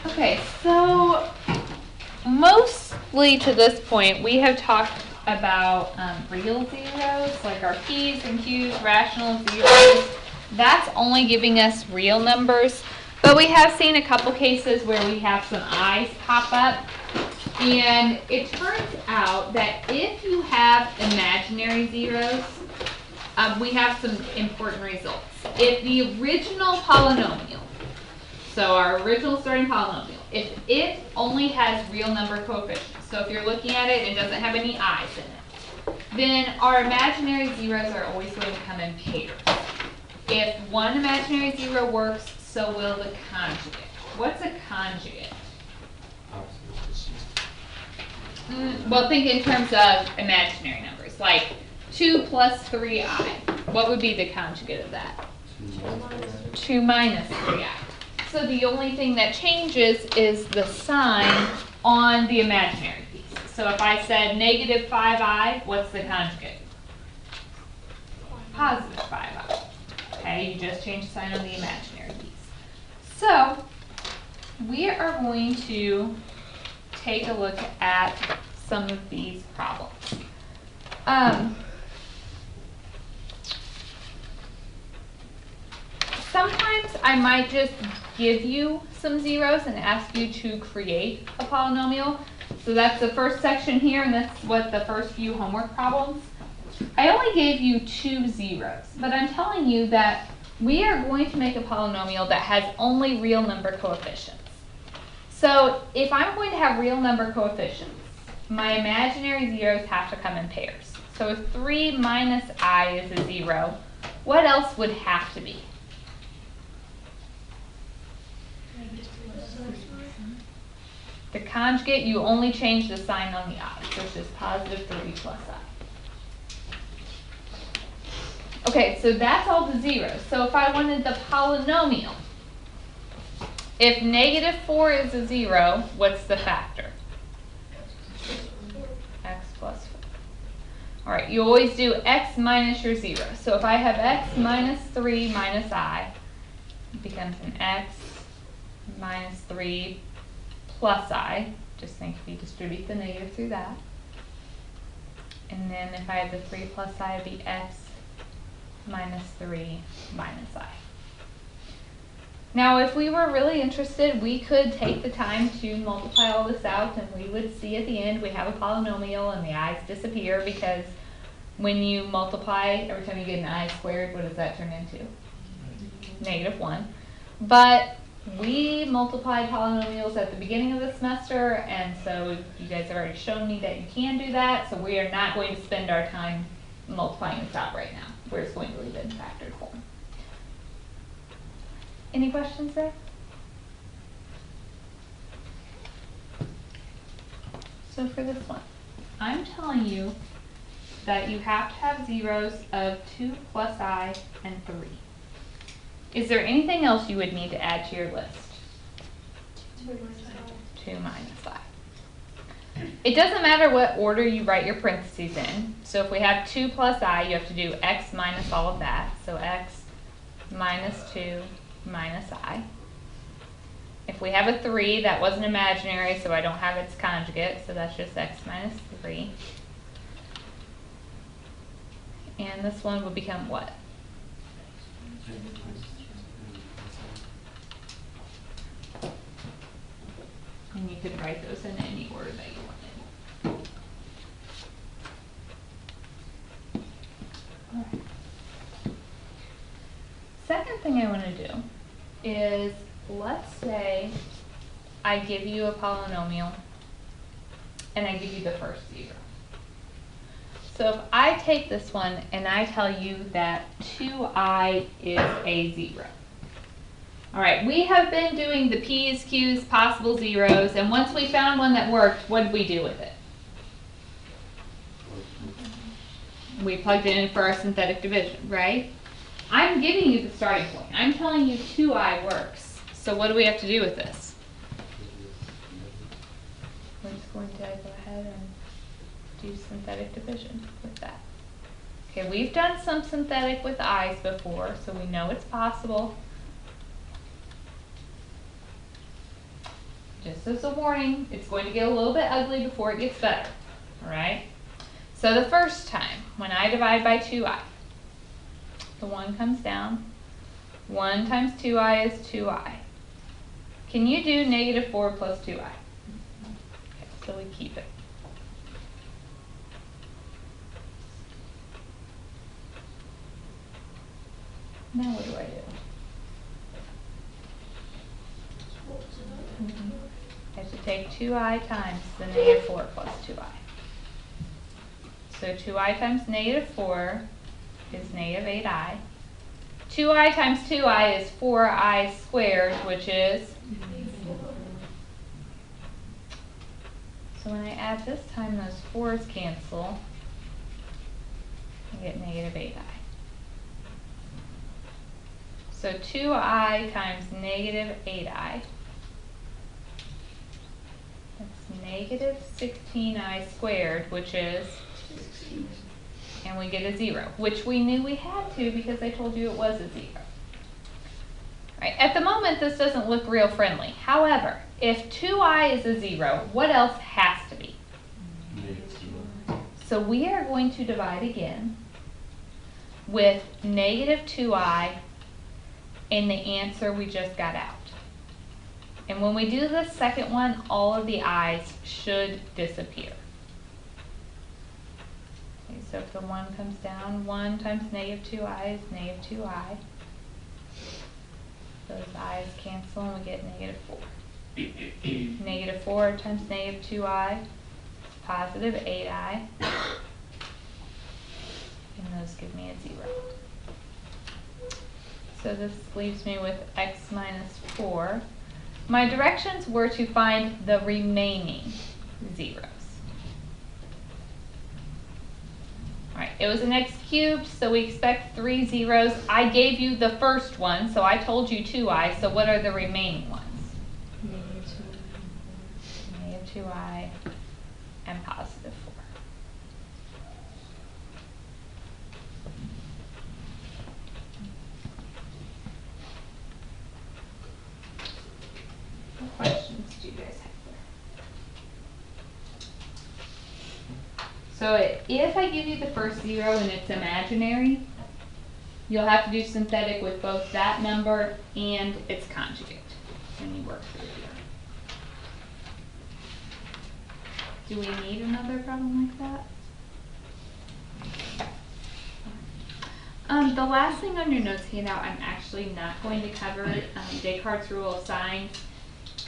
Okay, so mostly to this point, we have talked about real zeros, like our p's and q's, rational zeros. That's only giving us real numbers, but we have seen a couple cases where we have some i's pop up. And it turns out that if you have imaginary zeros, we have some important results. If the original polynomial, so our original starting polynomial, if it only has real number coefficients, so if you're looking at it, it doesn't have any i's in it, then our imaginary zeros are always going to come in pairs. If one imaginary zero works, so will the conjugate. What's a conjugate? Well, think in terms of imaginary numbers, like 2 plus 3i. What would be the conjugate of that? 2 minus 3i. So the only thing that changes is the sign on the imaginary piece. So if I said negative 5i, what's the conjugate? Positive 5i. Okay, you just change the sign on the imaginary piece. So we are going to take a look at some of these problems. Sometimes I might just give you some zeros and ask you to create a polynomial. So that's the first section here, and that's what the first few homework problems. I only gave you 2 zeros, but I'm telling you that we are going to make a polynomial that has only real number coefficients. So if I'm going to have real number coefficients, my imaginary zeros have to come in pairs. So if 3 minus I is a 0, what else would have to be? The conjugate, you only change the sign on the I, so it's just positive 3 plus I. Okay, so that's all the zeros. So if I wanted the polynomial, if negative 4 is a 0, what's the factor? X plus 4. All right, you always do x minus your 0. So if I have x minus 3 minus I, it becomes an x minus 3 plus I. Just think if you distribute the negative through that. And then if I had the 3 plus I, it would be x minus 3 minus I. Now, if we were really interested, we could take the time to multiply all this out, and we would see at the end we have a polynomial and the i's disappear, because when you multiply, every time you get an I squared, what does that turn into? Negative 1. But we multiplied polynomials at the beginning of the semester, and so you guys have already shown me that you can do that, so we are not going to spend our time multiplying this out right now. We're just going to leave it in factored form. Any questions there? So for this one, I'm telling you that you have to have zeros of 2 plus I and 3. Is there anything else you would need to add to your list? 2 minus 5. It doesn't matter what order you write your parentheses in. So if we have 2 plus I, you have to do x minus all of that. So x minus 2 minus I. If we have a 3, that wasn't imaginary, so I don't have its conjugate, so that's just x minus 3. And this one will become what? And you could write those in any order that you wanted. All right. Second thing I want to do is, let's say I give you a polynomial and I give you the first 0. So if I take this one and I tell you that 2i is a 0. All right, we have been doing the p's, q's, possible zeros, and once we found one that worked, what did we do with it? We plugged it in for our synthetic division, right? I'm giving you the starting point. I'm telling you 2i works. So what do we have to do with this? We're just going to go ahead and do synthetic division with that. Okay, we've done some synthetic with i's before, so we know it's possible. Just as a warning, it's going to get a little bit ugly before it gets better. Alright? So the first time, when I divide by 2i, the 1 comes down. 1 times 2i is 2i. Can you do negative 4 plus 2i? Okay, so we keep it. Now what do I do? I have to take 2i times the negative 4 plus 2i. So 2i times negative 4 is negative 8i. 2i times 2i is 4i squared, which is? So when I add this time, those 4's cancel. I get negative 8i. So 2i times negative 8i. That's negative 16i squared, which is? 16. And we get a 0, which we knew we had to because I told you it was a 0. Right, at the moment, this doesn't look real friendly. However, if 2i is a 0, what else has to be? So we are going to divide again with negative 2i and the answer we just got out. And when we do the second one, all of the i's should disappear. Okay, so if the 1 comes down, 1 times negative 2i is negative 2i. Those i's cancel and we get negative 4. Negative 4 times negative 2i is positive 8i. And those give me a 0. So this leaves me with x minus 4. My directions were to find the remaining zeros. Alright, it was an x cubed, so we expect 3 zeros. I gave you the first one, so I told you 2i, so what are the remaining ones? Negative 2i and positive 4. What questions do you guys have there? So if I give you the first 0 and it's imaginary, you'll have to do synthetic with both that number and its conjugate when you work through here. Do we need another problem like that? The last thing on your notes handout, I'm actually not going to cover Descartes' rule of signs.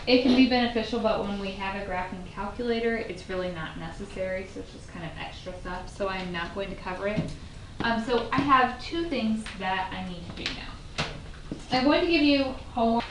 It can be beneficial, but when we have a graphing calculator, it's really not necessary, so it's just kind of extra stuff, so I'm not going to cover it. So I have 2 things that I need to do now. I'm going to give you homework.